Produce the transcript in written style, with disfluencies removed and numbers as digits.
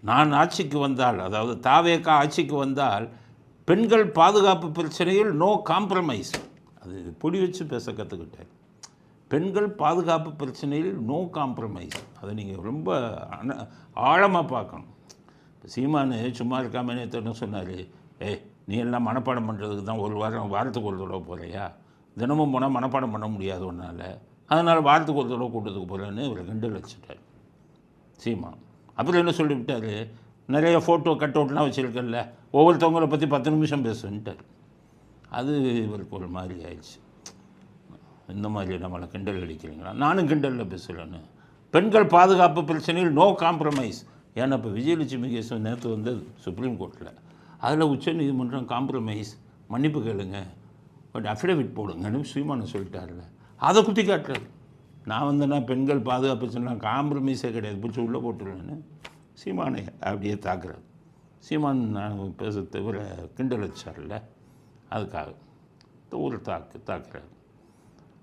நான் ஆட்சிக்கு வந்தால், அதாவது தாவேகா ஆட்சிக்கு வந்தால் பெண்கள் பாதுகாப்பு பிரச்சனையில் நோ காம்ப்ரமைஸ். அது பொடி வச்சு பேச கற்றுக்கிட்டார். பெண்கள் பாதுகாப்பு பிரச்சனையில் நோ காம்ப்ரமைஸ். அதை நீங்கள் ரொம்ப ஆழமாக பார்க்கணும். இப்போ சீமானு சும்மா இருக்காம என்ன சொன்னார், நீ எல்லாம் மனப்பாடம் பண்ணுறதுக்கு தான் ஒரு வாரத்துக்கு ஒரு தடவை போகிறையா, தினமும் போனால் மனப்பாடம் பண்ண முடியாது ஒன்றால், அதனால் வாரத்துக்கு ஒரு தடவை கூட்டத்துக்கு போகிறேன்னு இவர் கிண்டல் வச்சுட்டார் சீமான். அப்புறம் என்ன சொல்லிவிட்டார், நிறைய ஃபோட்டோ கட் அவுட்லாம் வச்சுருக்கல, ஒவ்வொருத்தவங்களை பற்றி 10 நிமிஷம் பேசுன்ட்டார். அது இவருக்கு ஒரு மாதிரி ஆயிடுச்சு. இந்த மாதிரி நம்மளை கிண்டல் அடிக்கிறீங்களா? நானும் கிண்டலில் பேசுகிறேன்னு. பெண்கள் பாதுகாப்பு பிரச்சனையில் நோ காம்ப்ரமைஸ். ஏன்னா இப்போ விஜயலட்சுமி கேஸ் நேற்று வந்தது சுப்ரீம் கோர்ட்டில். அதில் உச்சநீதிமன்றம் காம்ப்ரமைஸ், மன்னிப்பு கேளுங்க, பட் அஃபிடவிட் போடுங்கன்னு சீமானை சொல்லிட்டார்ல, அதை குத்தி காட்டுறாரு. நான் வந்தேன்னா பெண்கள் பாதுகாப்பு சொன்னால் காம்ப்ரமைஸே கிடையாது, பிடிச்சி உள்ளே போட்டுருவேன்னு சீமானை அப்படியே தாக்குறாரு. சீமான் நான் பேச தவிர கிண்டல் வச்சார்ல, அதுக்காக ஒரு தாக்குறாரு.